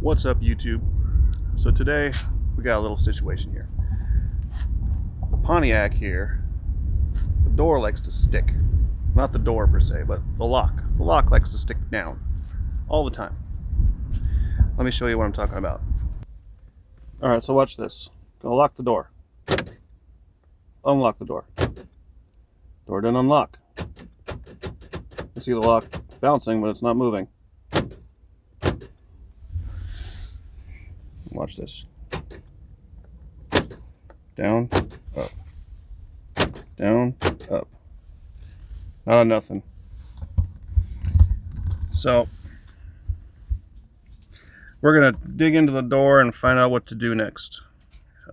What's up, YouTube? So today we got a little situation here. The Pontiac here, the door likes to stick. Not the door per se, but the lock. The lock likes to stick down all the time. Let me show you what I'm talking about. Alright, so watch this. Gonna lock the door. Unlock the door. Door didn't unlock. You see the lock bouncing, but it's not moving. Watch this. Down, up. Down, up. Not a nothing. So, we're going to dig into the door and find out what to do next.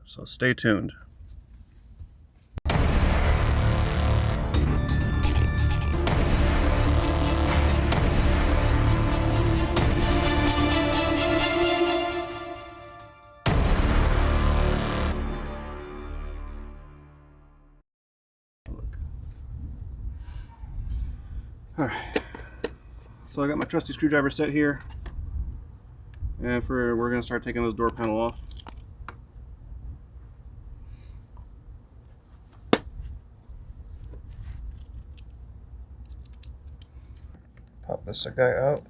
So stay tuned. Alright, so I got my trusty screwdriver set here, and we're going to start taking this door panel off. Pop this guy out.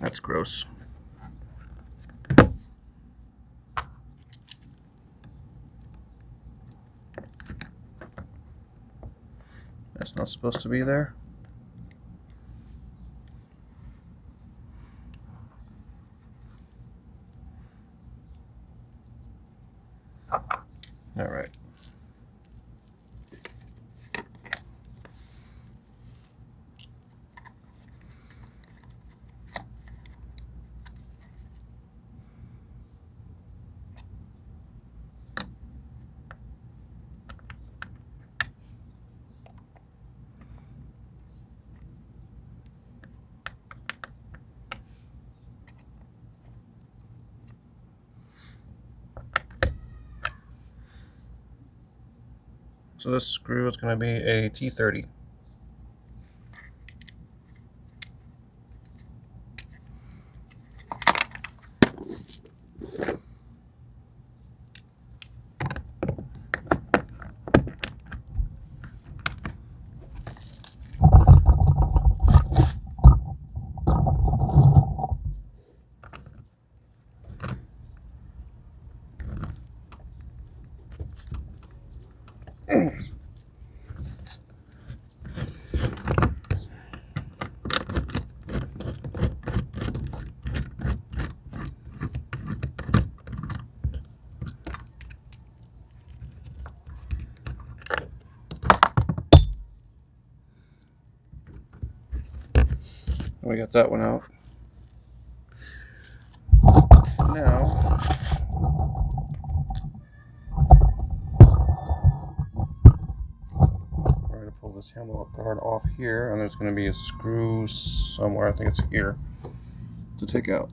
That's gross. That's not supposed to be there. All right. So this screw is going to be a T30. We got that one out. Now, we're going to pull this handle guard off here, and there's going to be a screw somewhere, I think it's here, to take out.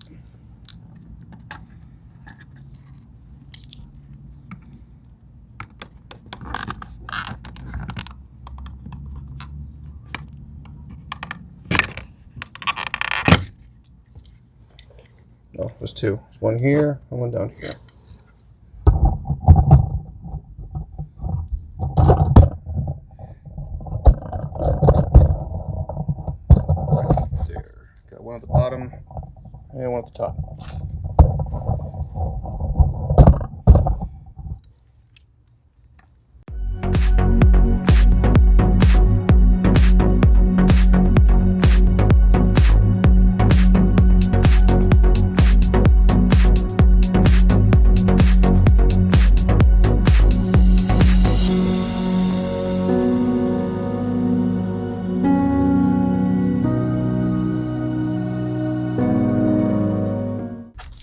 Oh, there's two. There's one here and one down here. Right there. Got one at the bottom and one at the top.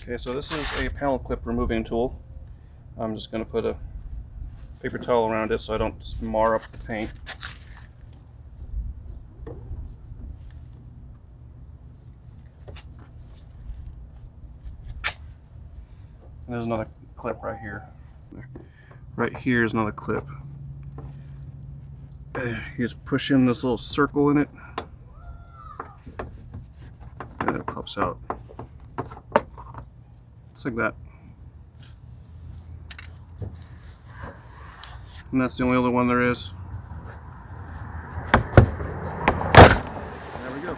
Okay, so this is a panel clip removing tool. I'm just going to put a paper towel around it so I don't mar up the paint. And there's another clip right here. Right here is another clip. You just push in this little circle in it, and it pops out. Just like that. And that's the only other one there is. There we go.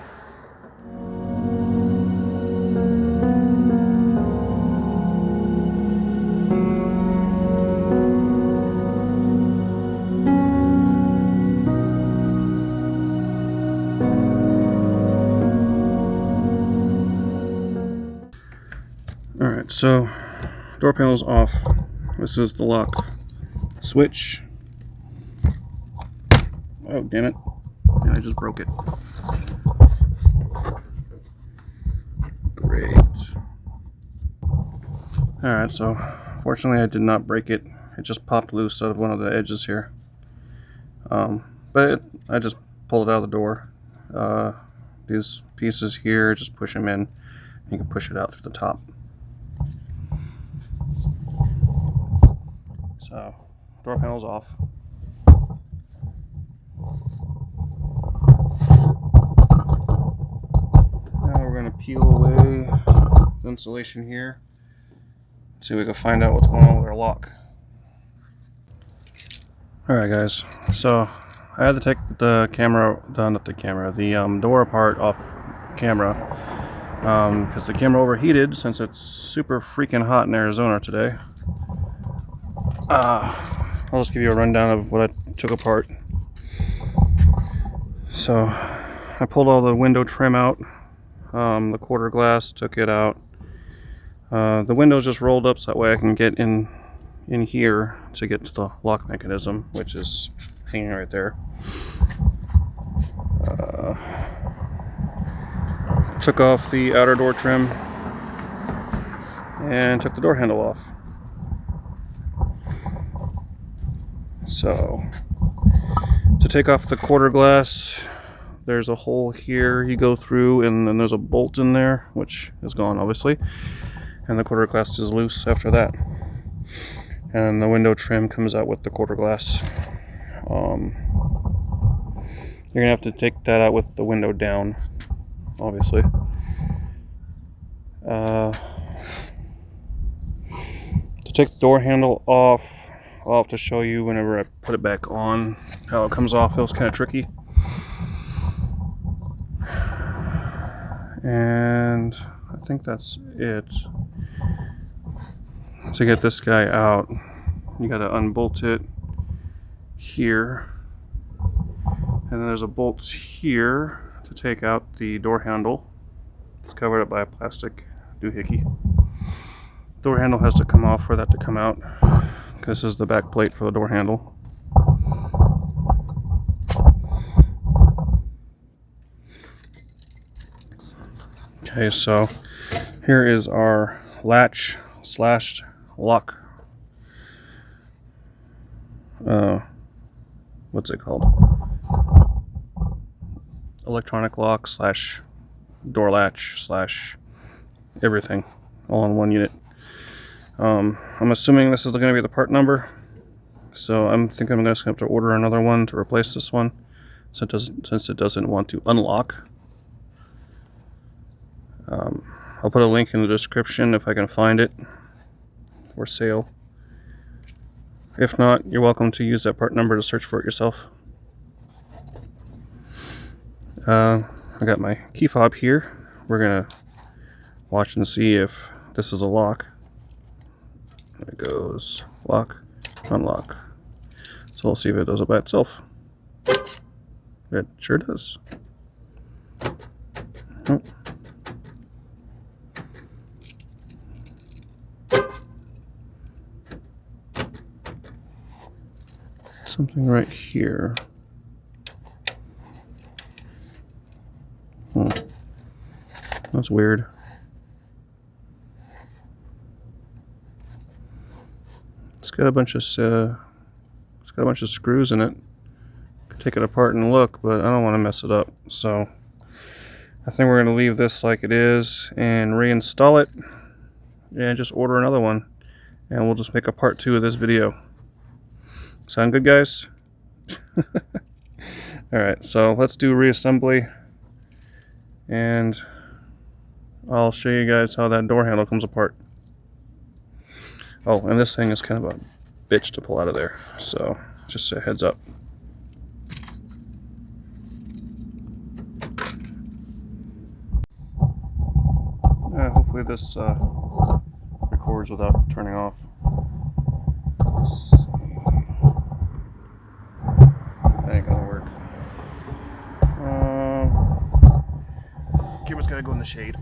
Alright, so door panel's off. This is the lock switch. Oh, damn it. I just broke it. Great. Alright, so fortunately I did not break it. It just popped loose out of one of the edges here. But I just pulled it out of the door. These pieces here, just push them in. You can push it out through the top. So, door panel's off. Now we're going to peel away the insulation here. See if we can find out what's going on with our lock. Alright guys, so I had to take the camera, the door apart off camera because the camera overheated since it's super freaking hot in Arizona today. I'll just give you a rundown of what I took apart. So I pulled all the window trim out, the quarter glass, took it out. The windows just rolled up so that way I can get in here to get to the lock mechanism, which is hanging right there. Took off the outer door trim and took the door handle off. So to take off the quarter glass, there's a hole here you go through, and then there's a bolt in there, which is gone obviously, and the quarter glass is loose after that. And the window trim comes out with the quarter glass. You're gonna have to take that out with the window down, obviously. To take the door handle off, I'll have to show you whenever I put it back on how it comes off. It was kind of tricky. And I think that's it. To get this guy out, you got to unbolt it here, and then there's a bolt here to take out the door handle. It's covered up by a plastic doohickey. Door handle has to come off for that to come out. This is the back plate for the door handle. Okay, so here is our latch slash lock. What's it called? Electronic lock slash door latch slash everything, all in one unit. I'm assuming this is going to be the part number, so I'm thinking I'm just going to have to order another one to replace this one, since it doesn't want to unlock. I'll put a link in the description if I can find it for sale. If not, you're welcome to use that part number to search for it yourself. I got my key fob here. We're gonna watch and see if this is a lock. There it goes. Lock, unlock. So we'll see if it does it by itself. It sure does. Oh. Something right here. That's weird. It's got a bunch of screws in it. Could take it apart and look, but I don't want to mess it up. So I think we're going to leave this like it is and reinstall it, and just order another one, and we'll just make a part 2 of this video. Sound good, guys? Alright, so let's do reassembly, and I'll show you guys how that door handle comes apart. Oh, and this thing is kind of a bitch to pull out of there, so just a heads up. Hopefully this records without turning off. Let's see. That ain't gonna work. Camera's gotta go in the shade.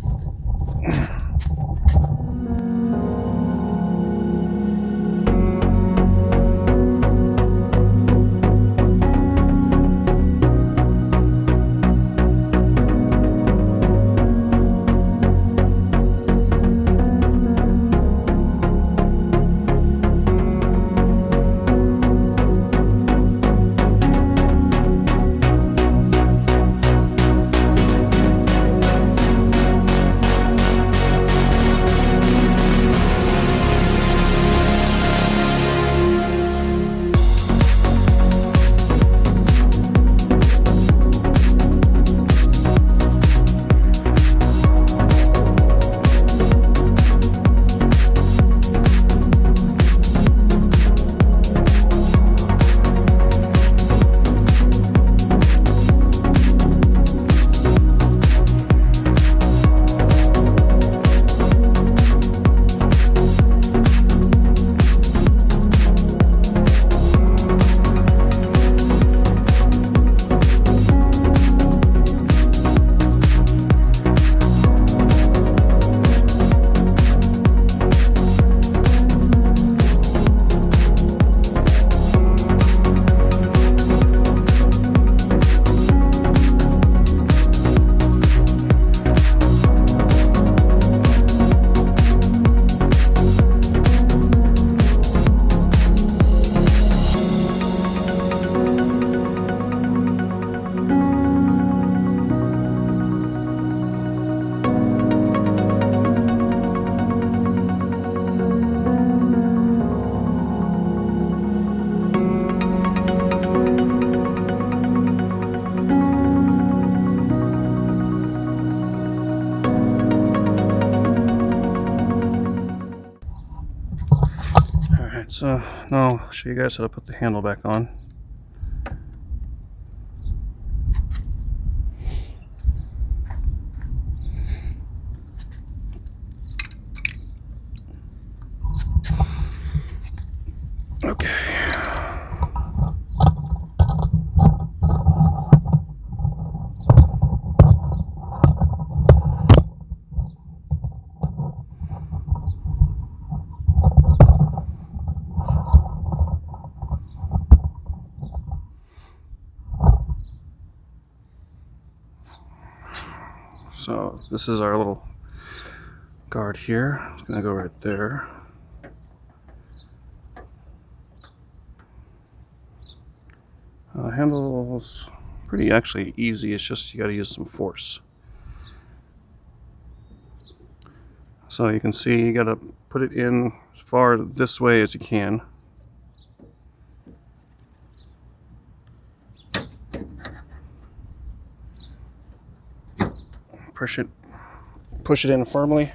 So now I'll show you guys how to put the handle back on. Okay. So this is our little guard here. It's gonna go right there. Handle's pretty actually easy. It's just you gotta use some force. So you can see you gotta put it in as far this way as you can. Push it in firmly.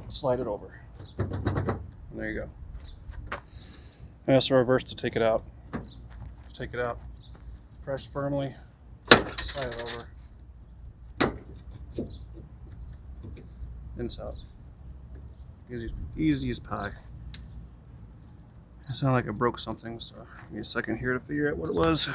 Slide it over. And there you go. And that's the reverse to take it out. Take it out. Press firmly. Slide it over. And it's out. Easy as pie. It sounded like I broke something, so give me a second here to figure out what it was.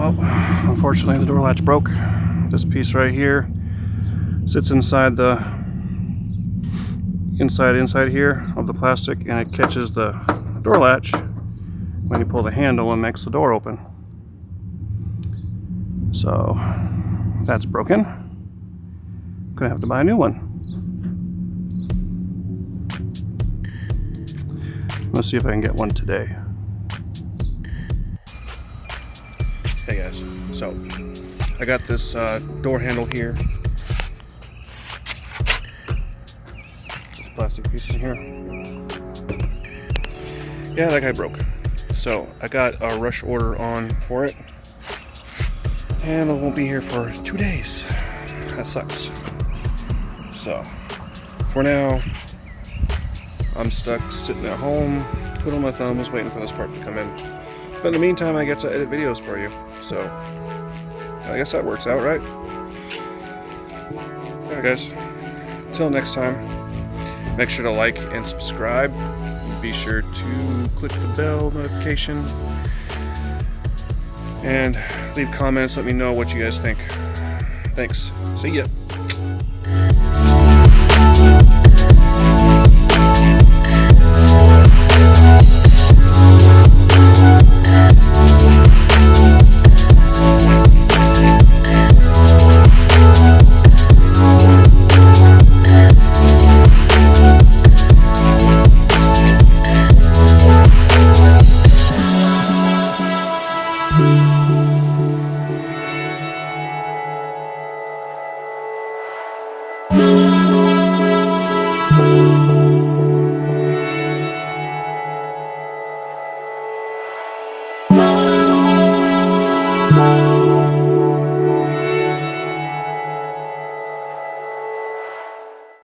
Well, unfortunately the door latch broke. This piece right here sits inside the inside here of the plastic, and it catches the door latch when you pull the handle and makes the door open. So that's broken. Gonna have to buy a new one. Let's see if I can get one today. Hey guys, so I got this door handle here. This plastic piece in here. Yeah, that guy broke. So I got a rush order on for it, and it won't be here for 2 days. That sucks. So for now, I'm stuck sitting at home, twiddling my thumbs, waiting for this part to come in. But in the meantime, I get to edit videos for you. So I guess that works out, right? Alright guys, until next time, make sure to like and subscribe. Be sure to click the bell notification and leave comments. Let me know what you guys think. Thanks. See ya.